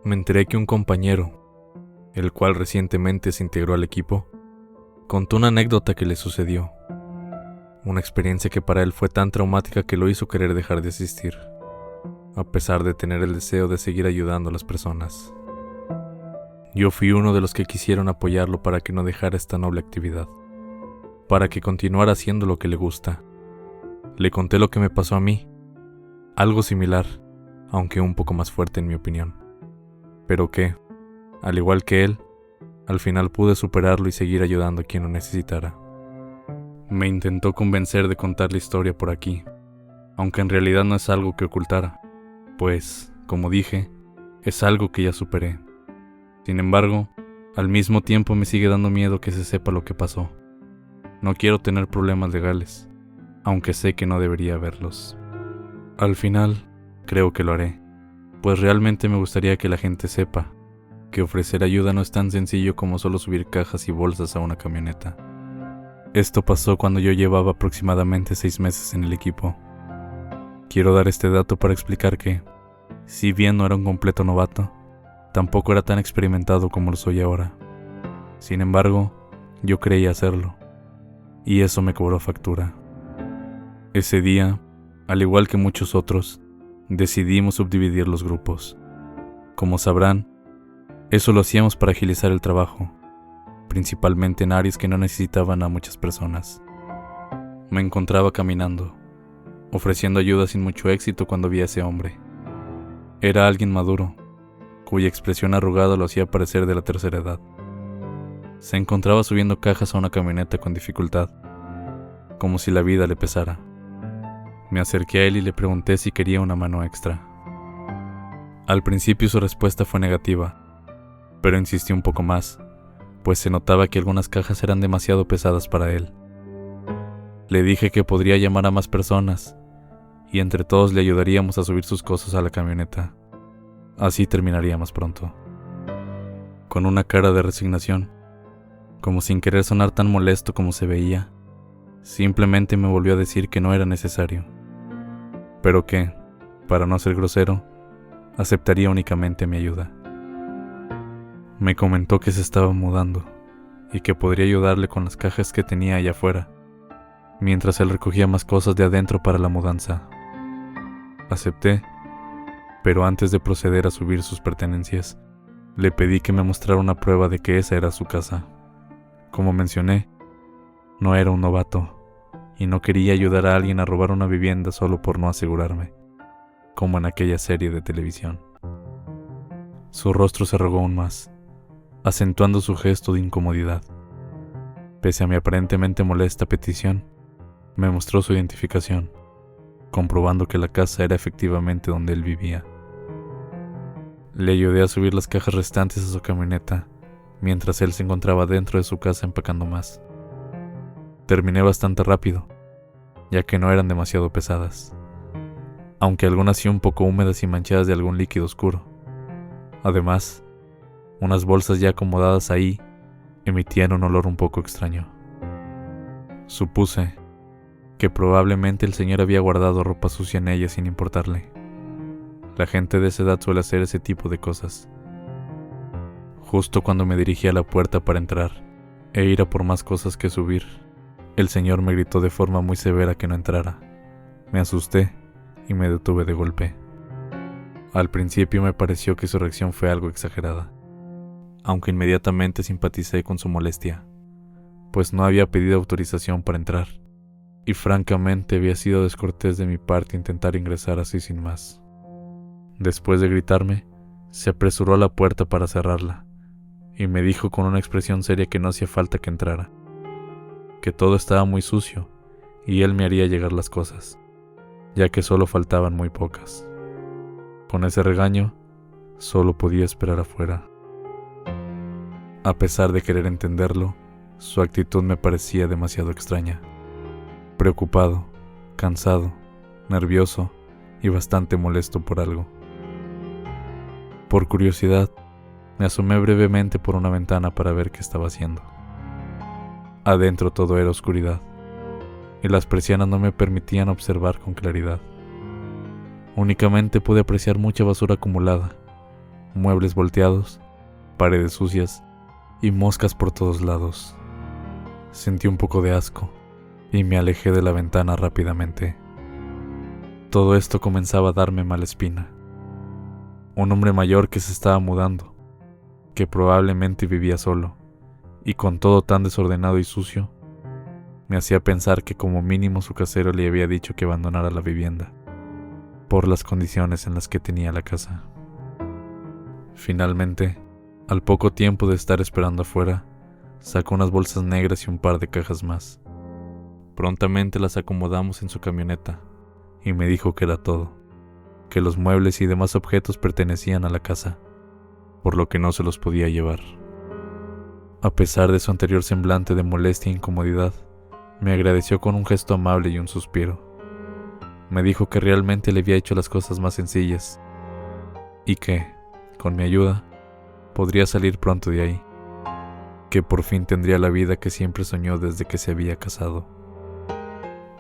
Me enteré que un compañero, el cual recientemente se integró al equipo, contó una anécdota que le sucedió. Una experiencia que para él fue tan traumática que lo hizo querer dejar de asistir, a pesar de tener el deseo de seguir ayudando a las personas. Yo fui uno de los que quisieron apoyarlo para que no dejara esta noble actividad, para que continuara haciendo lo que le gusta. Le conté lo que me pasó a mí, algo similar, aunque un poco más fuerte en mi opinión, pero que, al igual que él, al final pude superarlo y seguir ayudando a quien lo necesitara. Me intentó convencer de contar la historia por aquí, aunque en realidad no es algo que ocultara, pues, como dije, es algo que ya superé. Sin embargo, al mismo tiempo me sigue dando miedo que se sepa lo que pasó. No quiero tener problemas legales, aunque sé que no debería haberlos. Al final, creo que lo haré, pues realmente me gustaría que la gente sepa que ofrecer ayuda no es tan sencillo como solo subir cajas y bolsas a una camioneta. Esto pasó cuando yo llevaba aproximadamente 6 meses en el equipo. Quiero dar este dato para explicar que, si bien no era un completo novato, tampoco era tan experimentado como lo soy ahora. Sin embargo, yo creía hacerlo, y eso me cobró factura. Ese día, al igual que muchos otros, decidimos subdividir los grupos. Como sabrán, eso lo hacíamos para agilizar el trabajo, principalmente en áreas que no necesitaban a muchas personas. Me encontraba caminando, ofreciendo ayuda sin mucho éxito cuando vi a ese hombre. Era alguien maduro, cuya expresión arrugada lo hacía parecer de la tercera edad. Se encontraba subiendo cajas a una camioneta con dificultad, como si la vida le pesara. Me acerqué a él y le pregunté si quería una mano extra. Al principio su respuesta fue negativa, pero insistí un poco más, pues se notaba que algunas cajas eran demasiado pesadas para él. Le dije que podría llamar a más personas, y entre todos le ayudaríamos a subir sus cosas a la camioneta. Así terminaría más pronto. Con una cara de resignación, como sin querer sonar tan molesto como se veía, simplemente me volvió a decir que no era necesario, pero que, para no ser grosero, aceptaría únicamente mi ayuda. Me comentó que se estaba mudando y que podría ayudarle con las cajas que tenía allá afuera, mientras él recogía más cosas de adentro para la mudanza. Acepté, pero antes de proceder a subir sus pertenencias, le pedí que me mostrara una prueba de que esa era su casa. Como mencioné, no era un novato, y no quería ayudar a alguien a robar una vivienda solo por no asegurarme, como en aquella serie de televisión. Su rostro se arrugó aún más, acentuando su gesto de incomodidad. Pese a mi aparentemente molesta petición, me mostró su identificación, comprobando que la casa era efectivamente donde él vivía. Le ayudé a subir las cajas restantes a su camioneta, mientras él se encontraba dentro de su casa empacando más. Terminé bastante rápido, ya que no eran demasiado pesadas, aunque algunas sí un poco húmedas y manchadas de algún líquido oscuro. Además, unas bolsas ya acomodadas ahí emitían un olor un poco extraño. Supuse que probablemente el señor había guardado ropa sucia en ellas sin importarle. La gente de esa edad suele hacer ese tipo de cosas. Justo cuando me dirigí a la puerta para entrar e ir a por más cosas que subir, el señor me gritó de forma muy severa que no entrara. Me asusté y me detuve de golpe. Al principio me pareció que su reacción fue algo exagerada, aunque inmediatamente simpaticé con su molestia, pues no había pedido autorización para entrar, y francamente había sido descortés de mi parte intentar ingresar así sin más. Después de gritarme, se apresuró a la puerta para cerrarla, y me dijo con una expresión seria que no hacía falta que entrara, que todo estaba muy sucio, y él me haría llegar las cosas, ya que solo faltaban muy pocas. Con ese regaño, solo podía esperar afuera. A pesar de querer entenderlo, su actitud me parecía demasiado extraña. Preocupado, cansado, nervioso y bastante molesto por algo. Por curiosidad, me asomé brevemente por una ventana para ver qué estaba haciendo. Adentro todo era oscuridad, y las persianas no me permitían observar con claridad. Únicamente pude apreciar mucha basura acumulada, muebles volteados, paredes sucias y moscas por todos lados. Sentí un poco de asco y me alejé de la ventana rápidamente. Todo esto comenzaba a darme mala espina. Un hombre mayor que se estaba mudando, que probablemente vivía solo, y con todo tan desordenado y sucio, me hacía pensar que como mínimo su casero le había dicho que abandonara la vivienda, por las condiciones en las que tenía la casa. Finalmente, al poco tiempo de estar esperando afuera, sacó unas bolsas negras y un par de cajas más. Prontamente las acomodamos en su camioneta, y me dijo que era todo, que los muebles y demás objetos pertenecían a la casa, por lo que no se los podía llevar. A pesar de su anterior semblante de molestia e incomodidad, me agradeció con un gesto amable y un suspiro. Me dijo que realmente le había hecho las cosas más sencillas, y que, con mi ayuda, podría salir pronto de ahí, que por fin tendría la vida que siempre soñó desde que se había casado.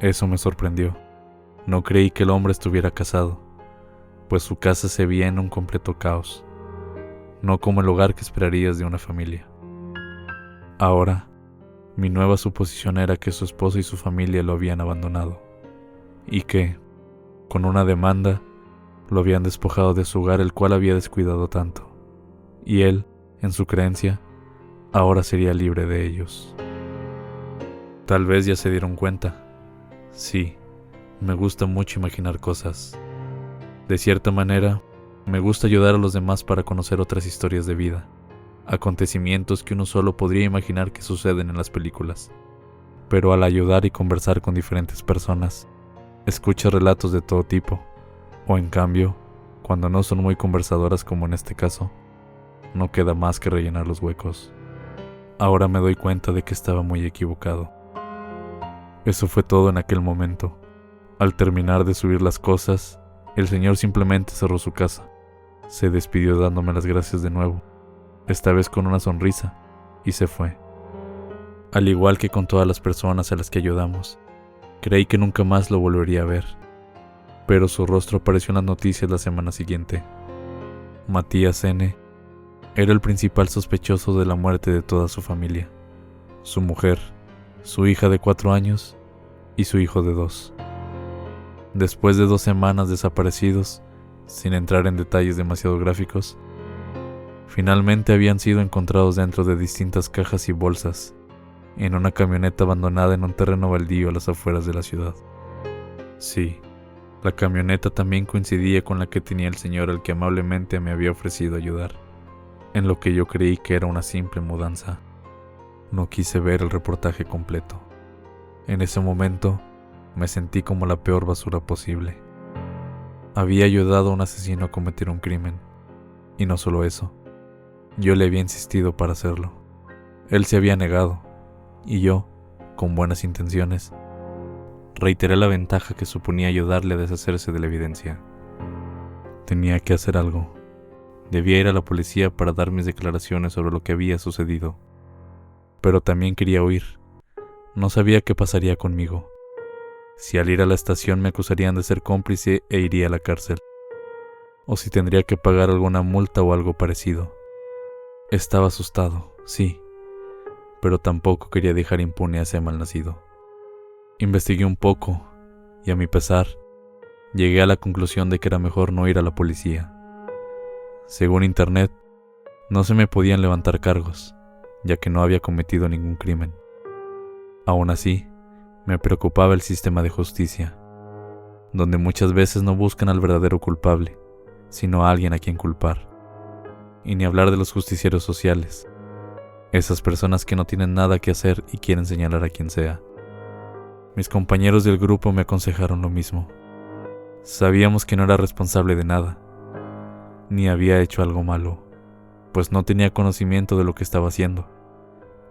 Eso me sorprendió. No creí que el hombre estuviera casado, pues su casa se veía en un completo caos, no como el hogar que esperarías de una familia. Ahora, mi nueva suposición era que su esposa y su familia lo habían abandonado, y que, con una demanda, lo habían despojado de su hogar el cual había descuidado tanto, y él, en su creencia, ahora sería libre de ellos. Tal vez ya se dieron cuenta. Sí, me gusta mucho imaginar cosas. De cierta manera, me gusta ayudar a los demás para conocer otras historias de vida, acontecimientos que uno solo podría imaginar que suceden en las películas. Pero al ayudar y conversar con diferentes personas, escucho relatos de todo tipo, o en cambio, cuando no son muy conversadoras como en este caso, no queda más que rellenar los huecos. Ahora me doy cuenta de que estaba muy equivocado. Eso fue todo en aquel momento. Al terminar de subir las cosas, el señor simplemente cerró su casa. Se despidió dándome las gracias de nuevo, esta vez con una sonrisa, y se fue. Al igual que con todas las personas a las que ayudamos, creí que nunca más lo volvería a ver, pero su rostro apareció en las noticias la semana siguiente. Matías N. era el principal sospechoso de la muerte de toda su familia, su mujer, su hija de 4 años y su hijo de 2. Después de 2 semanas desaparecidos, sin entrar en detalles demasiado gráficos, finalmente habían sido encontrados dentro de distintas cajas y bolsas, en una camioneta abandonada en un terreno baldío a las afueras de la ciudad. Sí, la camioneta también coincidía con la que tenía el señor al que amablemente me había ofrecido ayudar, en lo que yo creí que era una simple mudanza. No quise ver el reportaje completo. En ese momento, me sentí como la peor basura posible. Había ayudado a un asesino a cometer un crimen, y no solo eso, yo le había insistido para hacerlo. Él se había negado, y yo, con buenas intenciones, reiteré la ventaja que suponía ayudarle a deshacerse de la evidencia. Tenía que hacer algo. Debía ir a la policía para dar mis declaraciones sobre lo que había sucedido. Pero también quería huir. No sabía qué pasaría conmigo. Si al ir a la estación me acusarían de ser cómplice e iría a la cárcel, o si tendría que pagar alguna multa o algo parecido. Estaba asustado, sí, pero tampoco quería dejar impune a ese malnacido. Investigué un poco, y a mi pesar, llegué a la conclusión de que era mejor no ir a la policía. Según internet, no se me podían levantar cargos, ya que no había cometido ningún crimen. Aún así, me preocupaba el sistema de justicia, donde muchas veces no buscan al verdadero culpable, sino a alguien a quien culpar. Y ni hablar de los justicieros sociales, esas personas que no tienen nada que hacer y quieren señalar a quien sea. Mis compañeros del grupo me aconsejaron lo mismo. Sabíamos que no era responsable de nada, ni había hecho algo malo, pues no tenía conocimiento de lo que estaba haciendo,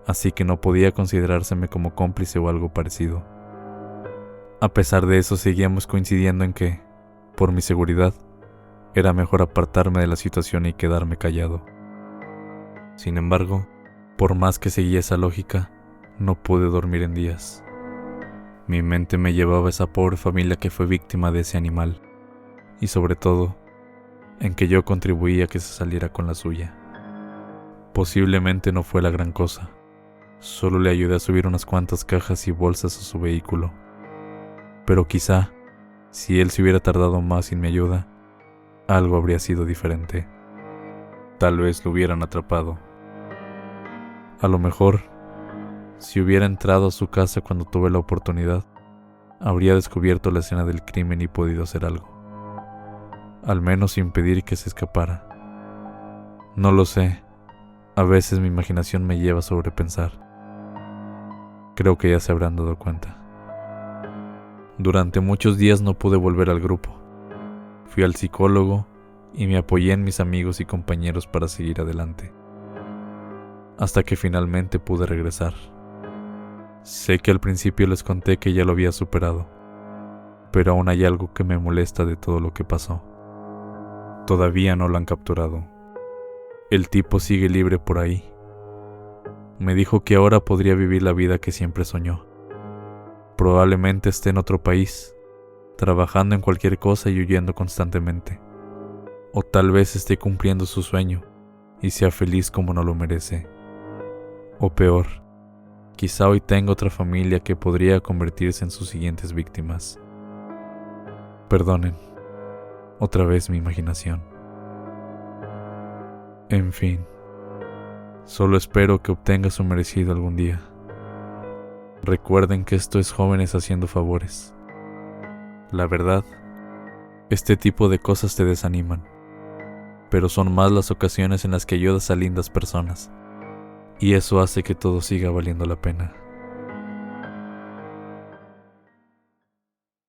así que no podía considerárseme como cómplice o algo parecido. A pesar de eso, seguíamos coincidiendo en que, por mi seguridad, era mejor apartarme de la situación y quedarme callado. Sin embargo, por más que seguía esa lógica, no pude dormir en días. Mi mente me llevaba a esa pobre familia que fue víctima de ese animal, y sobre todo, en que yo contribuí a que se saliera con la suya. Posiblemente no fue la gran cosa, solo le ayudé a subir unas cuantas cajas y bolsas a su vehículo, pero quizá, si él se hubiera tardado más sin mi ayuda, algo habría sido diferente. Tal vez lo hubieran atrapado. A lo mejor, si hubiera entrado a su casa cuando tuve la oportunidad, habría descubierto la escena del crimen y podido hacer algo. Al menos impedir que se escapara. No lo sé. A veces mi imaginación me lleva a sobrepensar. Creo que ya se habrán dado cuenta. Durante muchos días no pude volver al grupo. Fui al psicólogo y me apoyé en mis amigos y compañeros para seguir adelante. Hasta que finalmente pude regresar. Sé que al principio les conté que ya lo había superado, pero aún hay algo que me molesta de todo lo que pasó. Todavía no lo han capturado. El tipo sigue libre por ahí. Me dijo que ahora podría vivir la vida que siempre soñó. Probablemente esté en otro país, trabajando en cualquier cosa y huyendo constantemente. O tal vez esté cumpliendo su sueño y sea feliz como no lo merece. O peor, quizá hoy tenga otra familia que podría convertirse en sus siguientes víctimas. Perdonen, otra vez mi imaginación. En fin, solo espero que obtenga su merecido algún día. Recuerden que esto es jóvenes haciendo favores. La verdad, este tipo de cosas te desaniman, pero son más las ocasiones en las que ayudas a lindas personas, y eso hace que todo siga valiendo la pena.